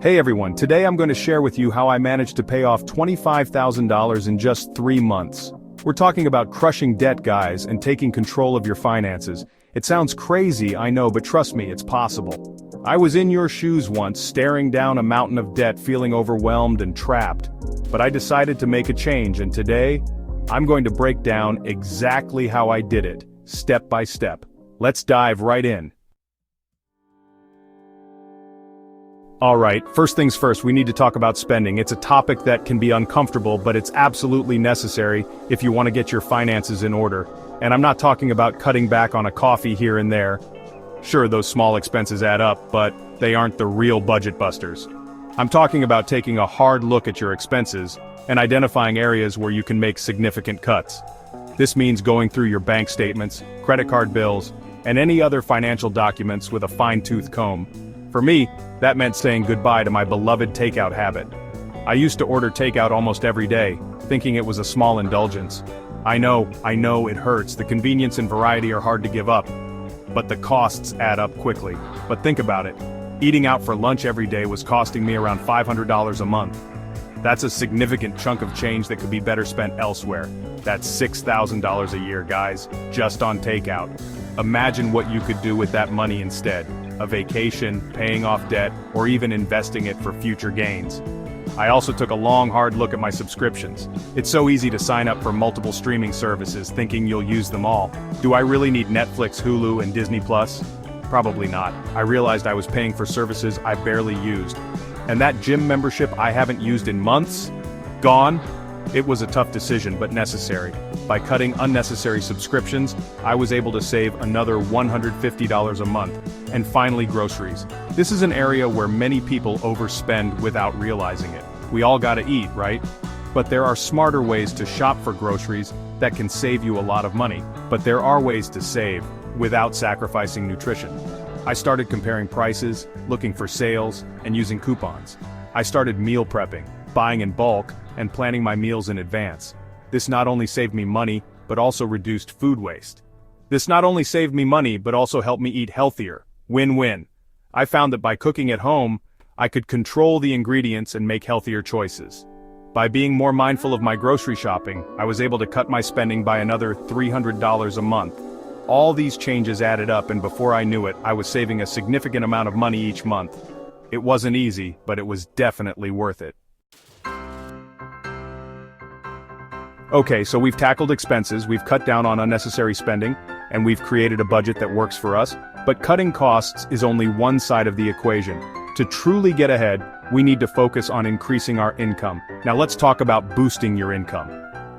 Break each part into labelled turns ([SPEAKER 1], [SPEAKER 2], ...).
[SPEAKER 1] Hey everyone, today I'm going to share with you how I managed to pay off $25,000 in just 3 months. We're talking about crushing debt, guys, and taking control of your finances. It sounds crazy, I know, but trust me, it's possible. I was in your shoes once, staring down a mountain of debt, feeling overwhelmed and trapped. But I decided to make a change, and today, I'm going to break down exactly how I did it, step by step. Let's dive right in. Alright, first things first, we need to talk about spending. It's a topic that can be uncomfortable, but it's absolutely necessary if you want to get your finances in order. And I'm not talking about cutting back on a coffee here and there. Sure, those small expenses add up, but they aren't the real budget busters. I'm talking about taking a hard look at your expenses and identifying areas where you can make significant cuts. This means going through your bank statements, credit card bills, and any other financial documents with a fine-tooth comb. For me, that meant saying goodbye to my beloved takeout habit. I used to order takeout almost every day, thinking it was a small indulgence. I know, it hurts. The convenience and variety are hard to give up. But the costs add up quickly. But think about it. Eating out for lunch every day was costing me around $500 a month. That's a significant chunk of change that could be better spent elsewhere. That's $6,000 a year, guys, just on takeout. Imagine what you could do with that money instead. A vacation, paying off debt, or even investing it for future gains. I also took a long, hard look at my subscriptions. It's so easy to sign up for multiple streaming services thinking you'll use them all. Do I really need Netflix, Hulu, and Disney Plus? Probably not. I realized I was paying for services I barely used. And that gym membership I haven't used in months? Gone? It was a tough decision, but necessary. By cutting unnecessary subscriptions, I was able to save another $150 a month. And finally, groceries. This is an area where many people overspend without realizing it. We all gotta eat, right? But there are smarter ways to shop for groceries that can save you a lot of money. But there are ways to save without sacrificing nutrition. I started comparing prices, looking for sales, and using coupons. I started meal prepping, buying in bulk, and planning my meals in advance. This not only saved me money, but also reduced food waste. This not only saved me money, but also helped me eat healthier. Win-win. I found that by cooking at home, I could control the ingredients and make healthier choices. By being more mindful of my grocery shopping, I was able to cut my spending by another $300 a month. All these changes added up, and before I knew it, I was saving a significant amount of money each month. It wasn't easy, but it was definitely worth it. Okay, so we've tackled expenses, we've cut down on unnecessary spending, and we've created a budget that works for us, but cutting costs is only one side of the equation. To truly get ahead, we need to focus on increasing our income. Now let's talk about boosting your income.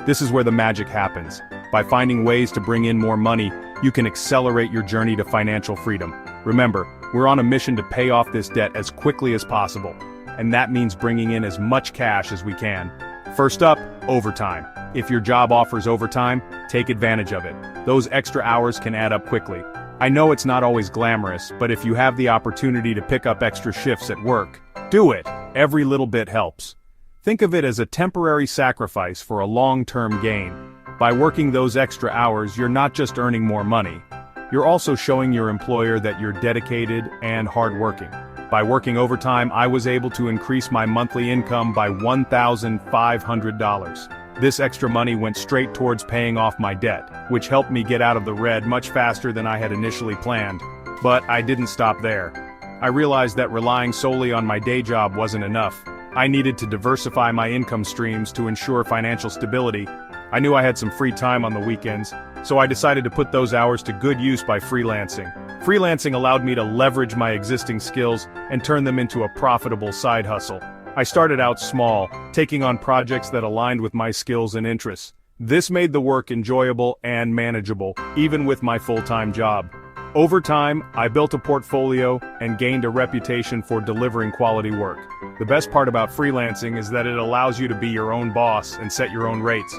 [SPEAKER 1] This is where the magic happens. By finding ways to bring in more money, you can accelerate your journey to financial freedom. Remember, we're on a mission to pay off this debt as quickly as possible, and that means bringing in as much cash as we can. First up, overtime. If your job offers overtime, take advantage of it. Those extra hours can add up quickly. I know it's not always glamorous, but if you have the opportunity to pick up extra shifts at work, do it. Every little bit helps. Think of it as a temporary sacrifice for a long-term gain. By working those extra hours, you're not just earning more money. You're also showing your employer that you're dedicated and hardworking. By working overtime, I was able to increase my monthly income by $1,500. This extra money went straight towards paying off my debt, which helped me get out of the red much faster than I had initially planned. But I didn't stop there. I realized that relying solely on my day job wasn't enough. I needed to diversify my income streams to ensure financial stability. I knew I had some free time on the weekends, so I decided to put those hours to good use by freelancing. Freelancing allowed me to leverage my existing skills and turn them into a profitable side hustle. I started out small, taking on projects that aligned with my skills and interests. This made the work enjoyable and manageable, even with my full-time job. Over time, I built a portfolio and gained a reputation for delivering quality work. The best part about freelancing is that it allows you to be your own boss and set your own rates.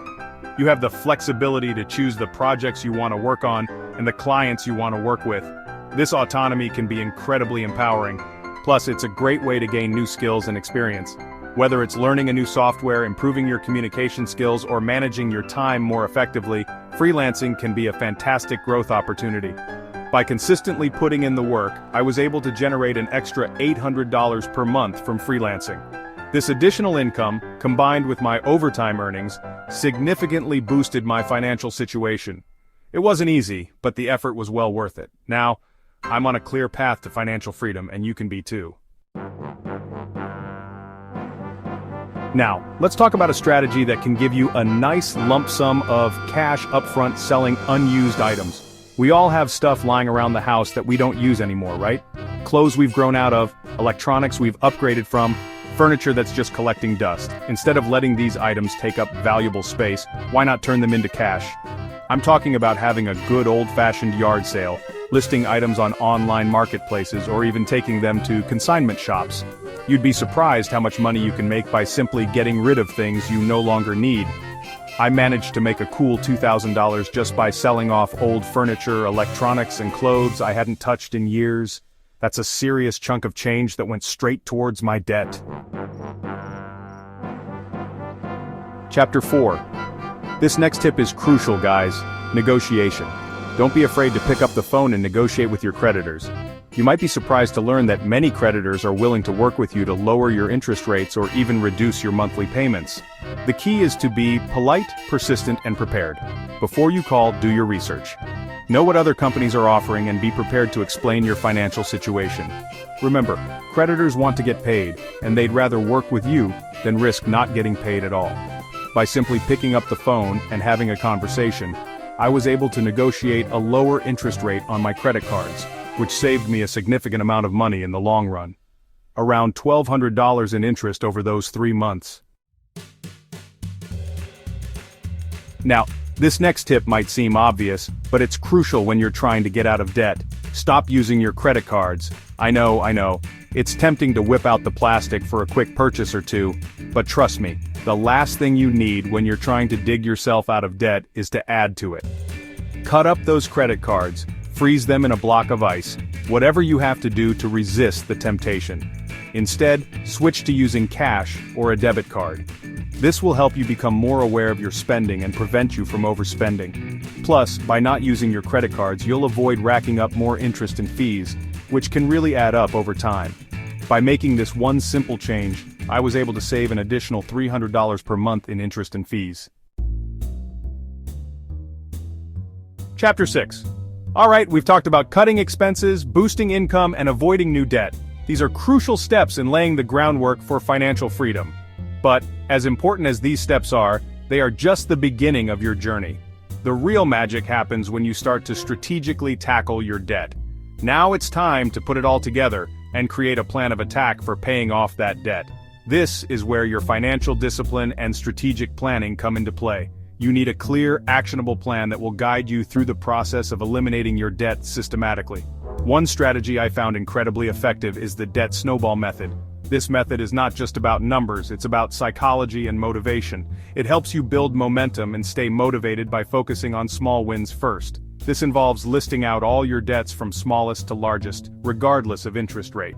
[SPEAKER 1] You have the flexibility to choose the projects you want to work on and the clients you want to work with. This autonomy can be incredibly empowering. Plus, it's a great way to gain new skills and experience. Whether it's learning a new software, improving your communication skills, or managing your time more effectively, freelancing can be a fantastic growth opportunity. By consistently putting in the work, I was able to generate an extra $800 per month from freelancing. This additional income, combined with my overtime earnings, significantly boosted my financial situation. It wasn't easy, but the effort was well worth it. Now, I'm on a clear path to financial freedom, and you can be too. Now, let's talk about a strategy that can give you a nice lump sum of cash upfront selling unused items. We all have stuff lying around the house that we don't use anymore, right? Clothes we've grown out of, electronics we've upgraded from, furniture that's just collecting dust. Instead of letting these items take up valuable space, why not turn them into cash? I'm talking about having a good old-fashioned yard sale, listing items on online marketplaces, or even taking them to consignment shops. You'd be surprised how much money you can make by simply getting rid of things you no longer need. I managed to make a cool $2,000 just by selling off old furniture, electronics, and clothes I hadn't touched in years. That's a serious chunk of change that went straight towards my debt. Chapter 4. This next tip is crucial, guys. Negotiation. Don't be afraid to pick up the phone and negotiate with your creditors. You might be surprised to learn that many creditors are willing to work with you to lower your interest rates or even reduce your monthly payments. The key is to be polite, persistent, and prepared. Before you call, do your research. Know what other companies are offering and be prepared to explain your financial situation. Remember, creditors want to get paid, and they'd rather work with you than risk not getting paid at all. By simply picking up the phone and having a conversation, I was able to negotiate a lower interest rate on my credit cards, which saved me a significant amount of money in the long run. Around $1,200 in interest over those 3 months. Now, this next tip might seem obvious, but it's crucial when you're trying to get out of debt. Stop using your credit cards. I know. It's tempting to whip out the plastic for a quick purchase or two, but trust me, the last thing you need when you're trying to dig yourself out of debt is to add to it. Cut up those credit cards, freeze them in a block of ice, whatever you have to do to resist the temptation. Instead, switch to using cash or a debit card. This will help you become more aware of your spending and prevent you from overspending. Plus, by not using your credit cards, you'll avoid racking up more interest and fees, which can really add up over time. By making this one simple change, I was able to save an additional $300 per month in interest and fees. Chapter 6. Alright, we've talked about cutting expenses, boosting income, and avoiding new debt. These are crucial steps in laying the groundwork for financial freedom. But, as important as these steps are, they are just the beginning of your journey. The real magic happens when you start to strategically tackle your debt. Now it's time to put it all together and create a plan of attack for paying off that debt. This is where your financial discipline and strategic planning come into play. You need a clear, actionable plan that will guide you through the process of eliminating your debt systematically. One strategy I found incredibly effective is the debt snowball method. This method is not just about numbers, it's about psychology and motivation. It helps you build momentum and stay motivated by focusing on small wins first. This involves listing out all your debts from smallest to largest, regardless of interest rate.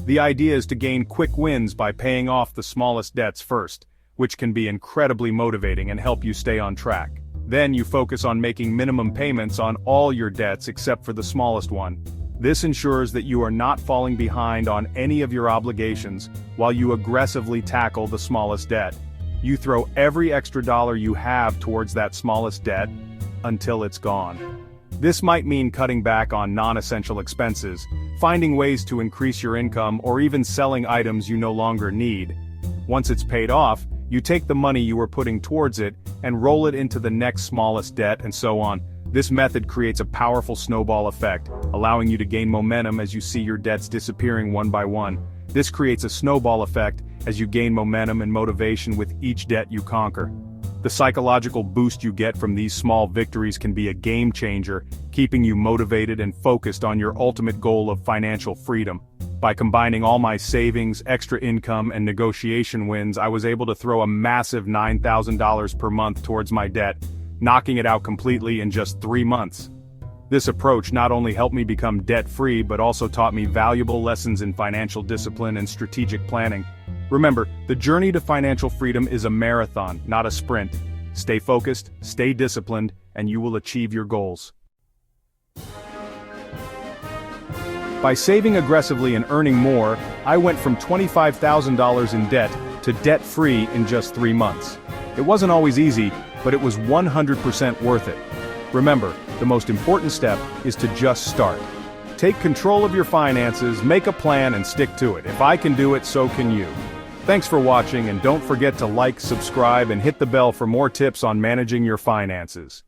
[SPEAKER 1] The idea is to gain quick wins by paying off the smallest debts first, which can be incredibly motivating and help you stay on track. Then you focus on making minimum payments on all your debts except for the smallest one. This ensures that you are not falling behind on any of your obligations while you aggressively tackle the smallest debt. You throw every extra dollar you have towards that smallest debt until it's gone. This might mean cutting back on non-essential expenses, finding ways to increase your income, or even selling items you no longer need. Once it's paid off, you take the money you were putting towards it and roll it into the next smallest debt, and so on. This method creates a powerful snowball effect, allowing you to gain momentum as you see your debts disappearing one by one. This creates a snowball effect as you gain momentum and motivation with each debt you conquer. The psychological boost you get from these small victories can be a game changer, keeping you motivated and focused on your ultimate goal of financial freedom. By combining all my savings, extra income, and negotiation wins, I was able to throw a massive $9,000 per month towards my debt, knocking it out completely in just 3 months. This approach not only helped me become debt-free but also taught me valuable lessons in financial discipline and strategic planning. Remember, the journey to financial freedom is a marathon, not a sprint. Stay focused, stay disciplined, and you will achieve your goals. By saving aggressively and earning more, I went from $25,000 in debt to debt-free in just 3 months. It wasn't always easy, but it was 100% worth it. Remember, the most important step is to just start. Take control of your finances, make a plan, and stick to it. If I can do it, so can you. Thanks for watching, and don't forget to like, subscribe, and hit the bell for more tips on managing your finances.